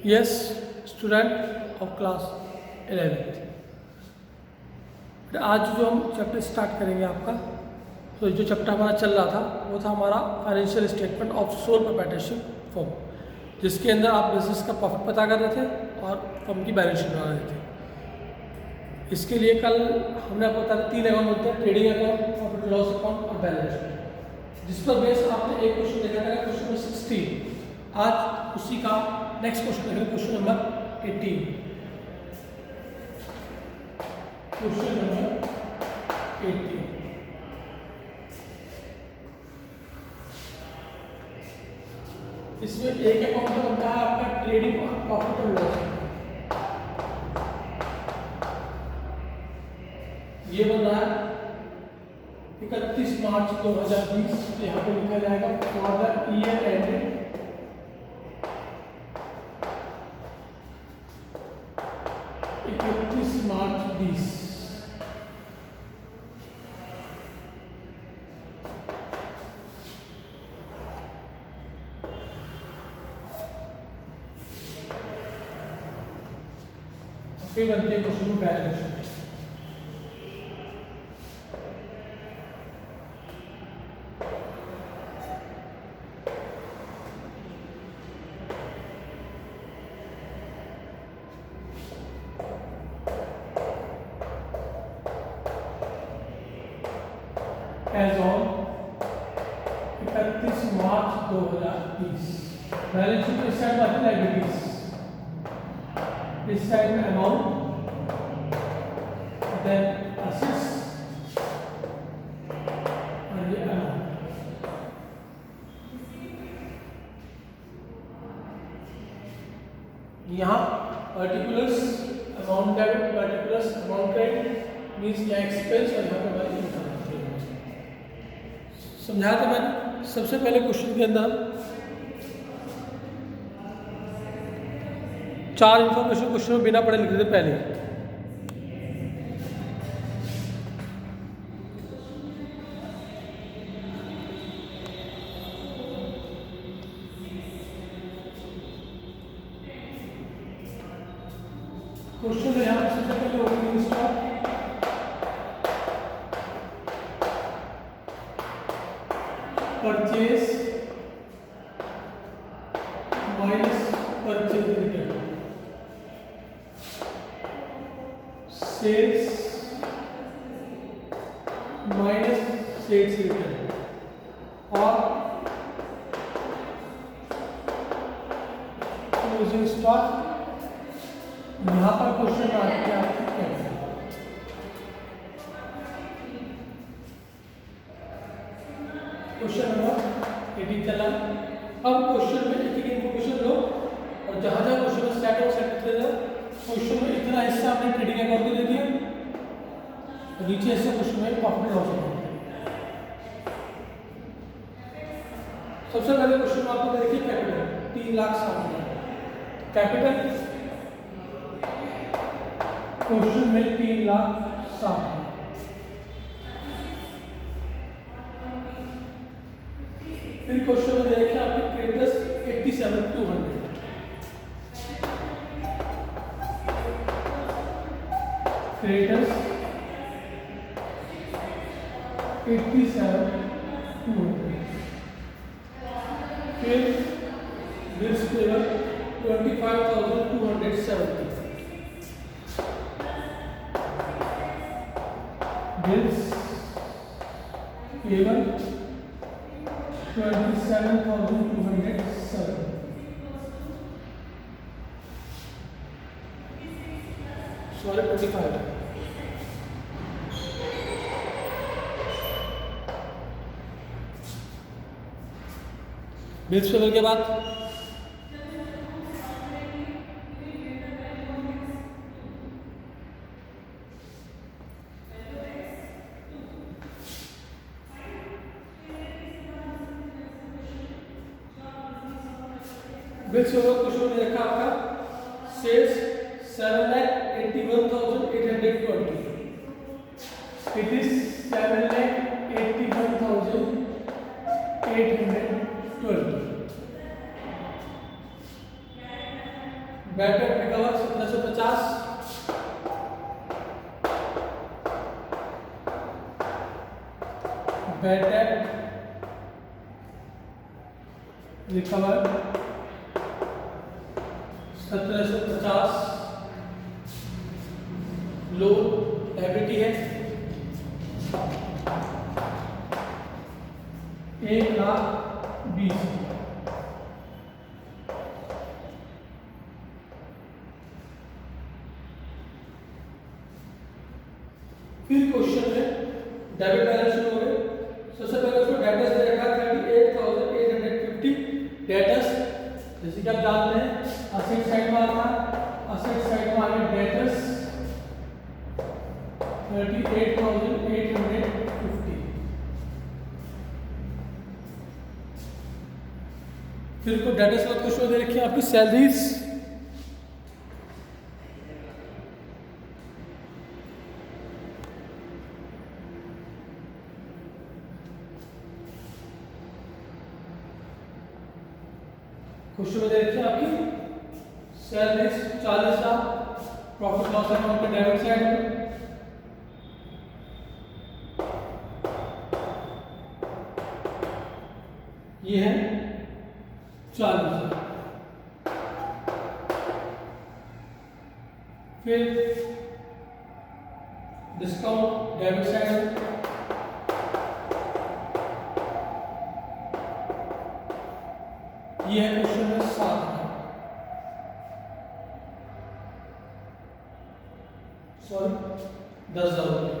Yes student of class 11th, आज जो हम चैप्टर स्टार्ट करेंगे आपका, तो जो चैप्टर हमारा चल रहा था वो था हमारा financial statement of sole proprietorship firm, जिसके अंदर आप बिजनेस का प्रॉफिट पता कर रहे थे और फर्म की बैलेंस शीट बना रहे थे। इसके लिए कल हमने आपको बताया 3 अकाउंट होते हैं, trading account, profit loss account और बैलेंस शीट, जिस पर बेस आपने एक क्वेश्चन देखा था, क्वेश्चन नंबर 16। आज उसी का नेक्स्ट क्वेश्चन देखेंगे, क्वेश्चन नंबर 18। क्वेश्चन नंबर 18 इसमें एक अकाउंट का बनता है आपका ट्रेडिंग और प्रॉफिट और लॉस। ये बन रहा है 31 मार्च 2020। यहाँ पे लिखा जाएगा फॉर द ईयर एंडेड 31 मार्च 20। फिर बनते हैं question balance sheet. As on 31 March 2020 balance sheet इस साइड में लायबिलिटीज, इस साइड में अमाउंट, देन असेट्स और ये अमाउंट। यहाँ particulars amount debit, particulars amount credit means क्या एक्सपेंस, और यहाँ पे हमारी इनकम समझाया था मैंने। सबसे पहले क्वेश्चन के अंदर 4 इंफॉर्मेशन क्वेश्चन में बिना पढ़े लिख देते पहले। क्वेश्चन में यहाँ सबसे पहले opening stock, purchase minus purchase return, sales minus sales return, और क्लोजिंग स्टॉक। यहाँ पर क्वेश्चन आते हैं आपके कैपिटल। क्वेश्चन नंबर 18 चला। अब क्वेश्चन में एक एक इन्फॉर्मेशन लो और जहां जहां क्वेश्चन सेट हो सेट कर दो। क्वेश्चन में इतना हिस्सा आपने ट्रेडिंग अकाउंट को दे दिया, और नीचे हिस्सा क्वेश्चन में प्रॉफिट लॉस अकाउंट। सबसे पहले क्वेश्चन में आपको देखिए कैपिटल 3,60,000 कैपिटल। क्वेश्चन में 3,60,000। फिर क्वेश्चन में देखिए आपके क्रेडिटर्स 87,200, क्रेडिटर्स 87,200। फिर bills payable 25,270, bills payable 27,207, sorry 25। Bills payable के बाद बिल्स पेबल क्वेश्चन में देखा आपका sales 7,81,820, it is 7,81,820। Bad debt recover 1750, bad debt recover 1750, loan liability है 1,20,000। फिर क्वेश्चन में डेबिट बैलेंस शुरू हो गए। सबसे पहले उसको डेटर्स दे रखा है 38,850 डेटर्स, जैसे कि आप जानते हैं असेट साइड में आता है, असेट साइड में आ गया डेटर्स 38,850। फिर को डेटर्स का क्वेश्चन दे रखी है आपकी सैलरीज, क्वेश्चन में दे रखी है आपकी सैलरीज 40,000, प्रॉफिट लॉस अकाउंट के डेबिट साइड में ये है 40,000। फिर डिस्काउंट डेबिट साइड में ये है क्वेश्चन में 7,000, सॉरी 10,000 रुपये।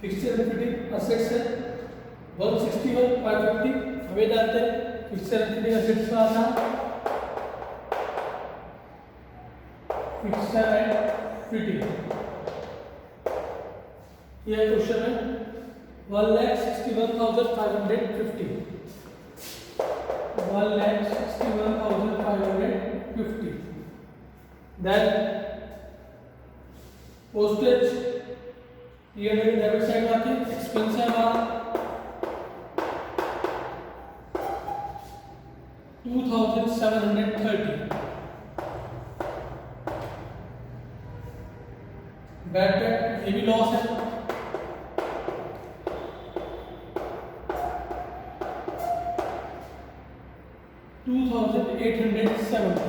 फिक्स्ड एंड फिटिंग असेट्स है 161,550, हमें जानते हैं फिक्स्ड एंड फिटिंग असेट्स का आता है फिक्स्ड एंड फिटिंग। यह क्वेश्चन है 1,61,550, 1,61,550। देन पोस्टेज ये मेरी डेबिट साइड में आती है, एक्सपेंस है हमारा 2,730। बैड डेट ये भी लॉस है 2,870।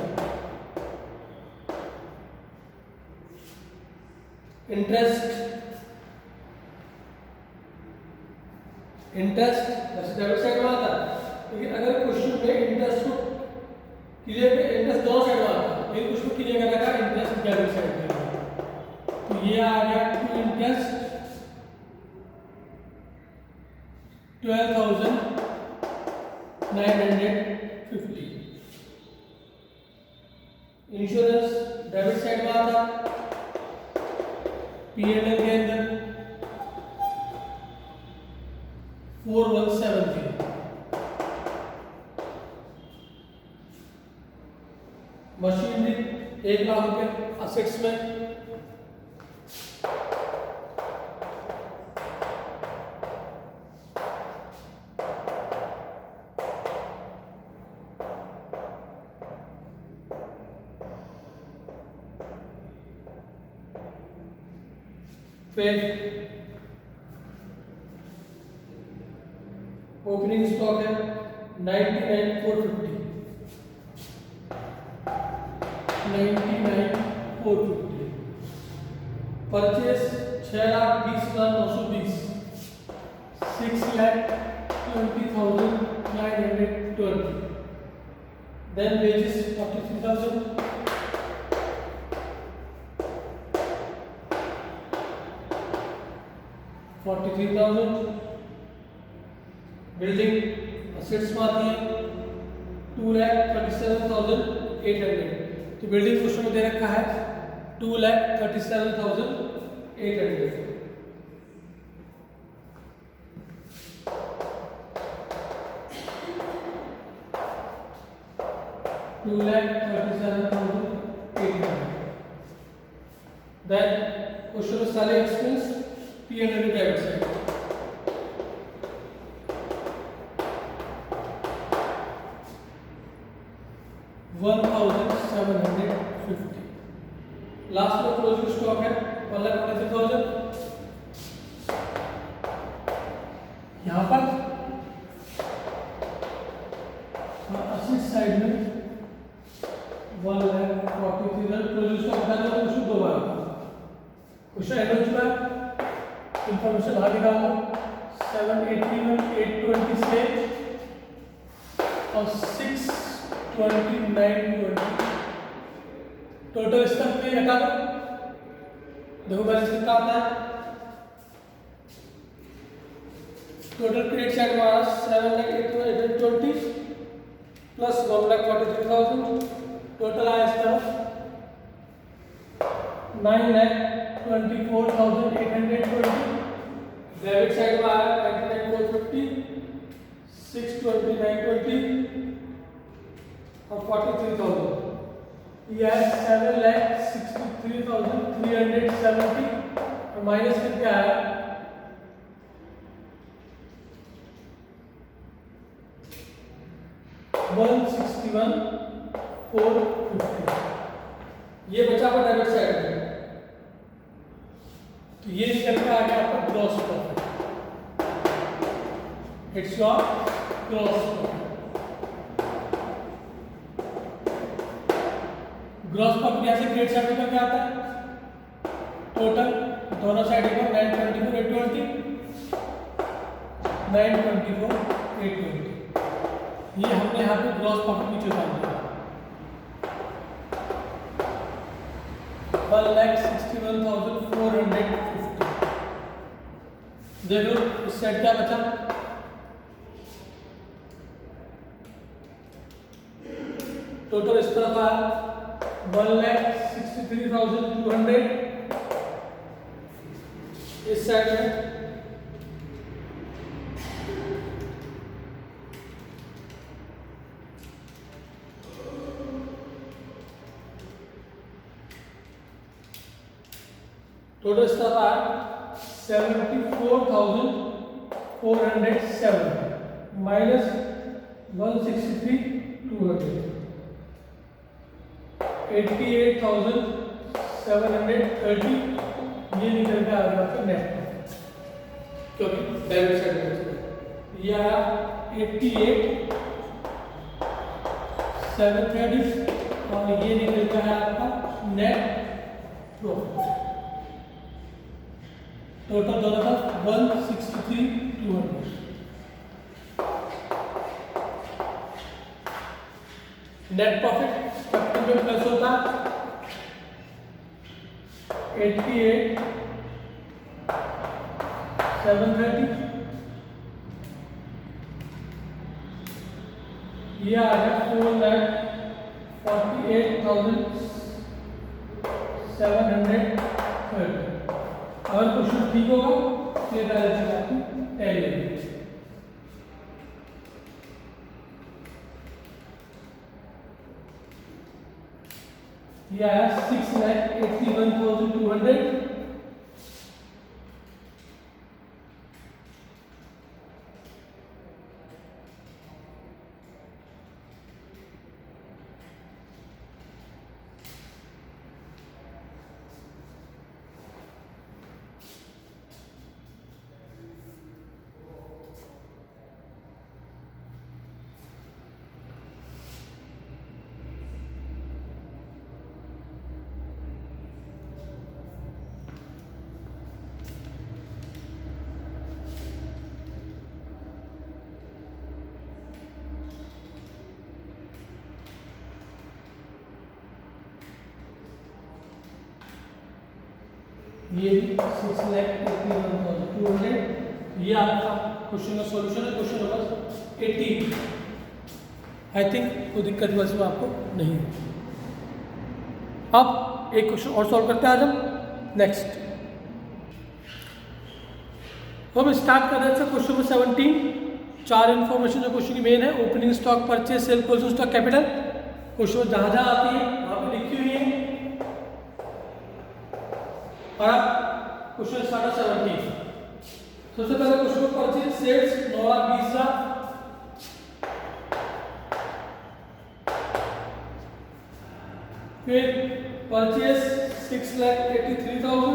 इंटरेस्ट वैसे डेबिट साइड में आता है, लेकिन अगर क्वेश्चन में इंटरेस्ट को क्लियर पे इंटरेस्ट दोनों साइड में आता है, लेकिन उसको क्लियर कर रखा है इंटरेस्ट डेबिट साइड में, तो ये आ गया to interest 12,950। Insurance debit side में आता है P&L के अंदर 4,170। मशीनरी 1,00,000 रुपए असेट्स में, फिर ओपनिंग स्टॉक है 99,450, 99,450। Purchase 6,20,920, 6,20,920। Then wages 43,000, building assets में आती है 2,37,800। तो बिल्डिंग क्वेश्चन में दे रखा है 2,37,800। Then question of selling expense P&L debit side 750। Last में क्लोजिंग स्टॉक है 1,43,000। यहाँ पर असिस्ट साइड में 1,43,000 क्लोजिंग स्टॉक बता दो। क्वेश्चन 2 बार क्वेश्चन एंड हो चुका है। इंफॉर्मेशन बाहर निकालना 781, 820 से और 62920 टोटल स्टॉक पे घटा दो। देखो बैलेंस कितना आता है। टोटल क्रेडिट साइड हमारा 7,820 प्लस 1,43,000 टोटल आया इसका 9,24,820। डेबिट साइड में आया 99,450, 62920 और 43,000। यह है 7,63,370 और माइनस करके आया 161,450। ये बचा हुआ डेबिट साइड में, तो ये निकल के आ गया आपका gross profit. It's your gross profit. Gross profit यहाँ से क्रेडिट साइड में क्या आता है। टोटल दोनों साइड पर 924,820, 924,820। ये हमने यहाँ पे ग्रॉस प्रॉफिट नीचे डाल दिया 1,61,450। देखो इस साइड क्या बचा। टोटल इस तरफ आया 1,63,200। इस साइड में टोटल स्टॉक आया 74,407 माइनस 163,200 88,730। ये निकल के आ गया आपका नेट प्रॉफिट, क्योंकि डेबिट साइड में ये आया 88,730 और ये निकल के आया आपका नेट प्रॉफिट। टोटल दोनों का 163,200। नेट प्रॉफिट कैपिटल में प्लस होता 88,730। ये आ गया 4,48,730। अगर क्वेश्चन ठीक होगा तो ये डायरेक्शन आपकी टैली होगी। ये आया 6,81,200। ये 6,81,200। ये आपका क्वेश्चन का सॉल्यूशन है। Question number 18। आई थिंक कोई दिक्कत वैसे में आपको नहीं है। अब एक क्वेश्चन और सॉल्व करते हैं आज हम। नेक्स्ट तो हम स्टार्ट कर रहे थे क्वेश्चन नंबर 17। 4 इन्फॉर्मेशन जो क्वेश्चन की मेन है, opening stock, purchase, sale, closing stock, capital. Question जहां जहां आती है वहां पे लिखी हुई है। और अब क्वेश्चन स्टार्ट 17। सबसे पहले क्वेश्चन परचेज सेल्स 9,20,000। फिर परचेज 6,83,000,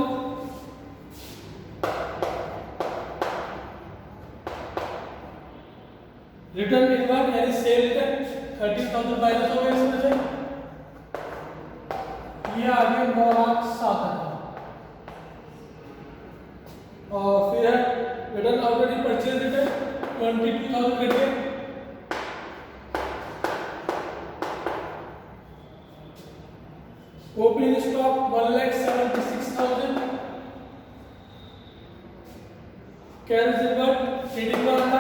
रिटर्न इनवर्ड यानी सेल रिटर्न 13,000 माइनस हो गए इसमें से, ये आ गया 9,07,000। और फिर है return already purchase return 22,000 cut गए, opening stock 1,76,000, cash reserve trading में आता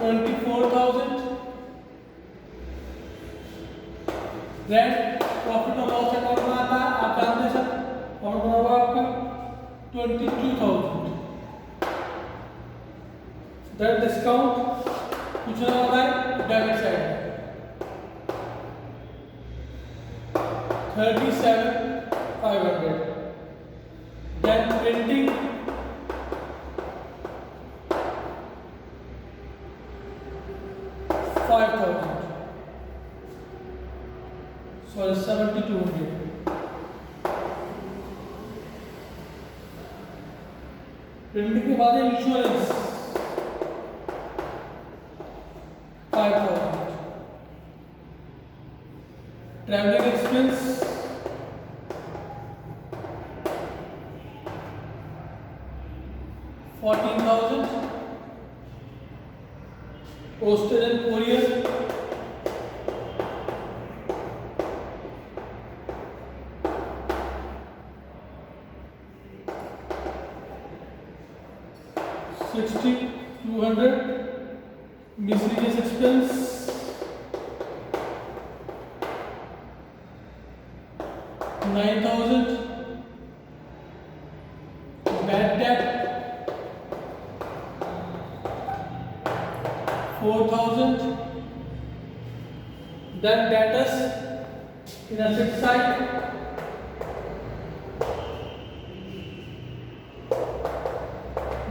24,000, देन प्रॉफिट और लॉस अकाउंट में आता है, आप जानते हैं सर और बना हुआ आपका 22,000, देन डिस्काउंट कुछ ना होता है debit side 37,500, then printing 5,000, sorry 7,200, printing के बाद insurance 5,000, travelling expense 14,000, postage and courier 6,200, miscellaneous expense 9,000, bad debt 4,000, then debtors in asset side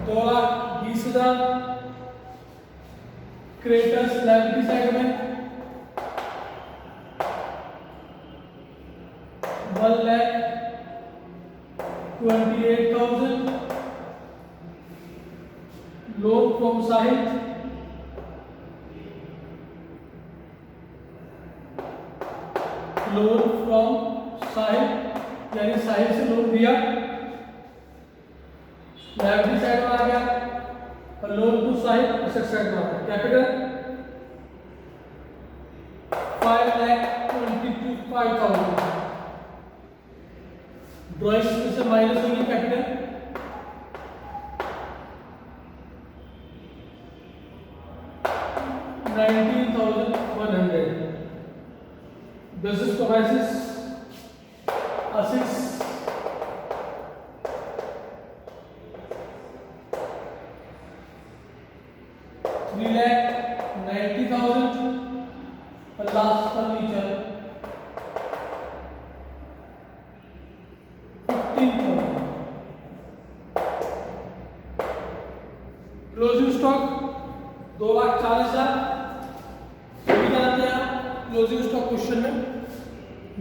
2,20,000, creditors liability side में 1,28,000, लोन फ्रॉम साहिल 'साहिल यानी साहिल से लोन दिया, लायबिलिटी साइड में आ गया, और loan to Sahil asset side में आ गया। कैपिटल 5,25,000, ड्रॉइंग्स में से माइनस होगी कैपिटल 19,100, business premises assets 3,90,000, और लास्ट फर्नीचर 15,000। क्लोजिंग स्टॉक 2,40,000, जानते हैं आप क्लोजिंग स्टॉक क्वेश्चन में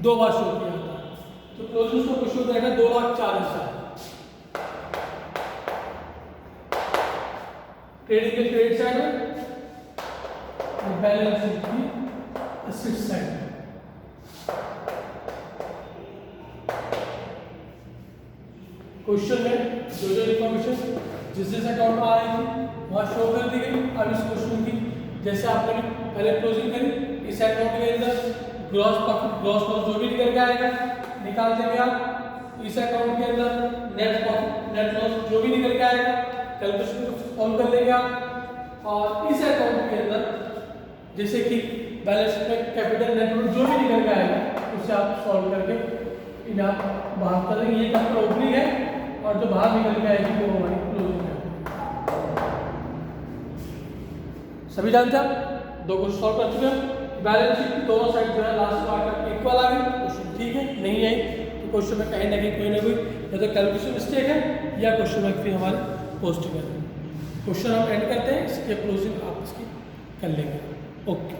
2 बार शो किया था, तो क्लोजिंग स्टॉक क्वेश्चन रहेगा 2,40,000। ट्रेडिंग के क्रेडिट साइड में, बैलेंस शीट की एसेट साइड में। क्वेश्चन में जो इंफॉर्मेशन जिस अकाउंट में आ रही थी वहाँ शो कर दी गई। अब इस क्वेश्चन की जैसे आपने पहले क्लोजिंग करी, इस अकाउंट के अंदर ग्रॉस प्रॉफिट ग्रॉस लॉस जो भी निकल के आएगा निकाल देंगे आप। इस अकाउंट के अंदर नेट प्रॉफिट नेट लॉस जो भी निकल के आएगा कैलकुलेशन को सॉल्व कर लेंगे आप। और इस अकाउंट के अंदर जैसे कि बैलेंस शीट में कैपिटल नेट वर्थ जो भी निकल के आएगा उसे आप सॉल्व करके इन्हें आप बाहर कर देंगे। ये आपका ओपनिंग है और जो बाहर निकल के आएगी वो हमारी क्लोजिंग है। सभी जानते हैं आप 2 क्वेश्चन सॉल्व कर चुके हैं। बैलेंस शीट की दोनों साइड जो है लास्ट क्वार्टर इक्वल आ गई, क्वेश्चन ठीक है। नहीं आई तो क्वेश्चन में कहीं ना कहीं कोई ना कोई या तो कैलकुलेशन मिस्टेक है या क्वेश्चन में फिर हमारे पोस्टिंग है। क्वेश्चन हम एंड करते हैं, इसके क्लोजिंग आप इसकी कर लेंगे। ओके।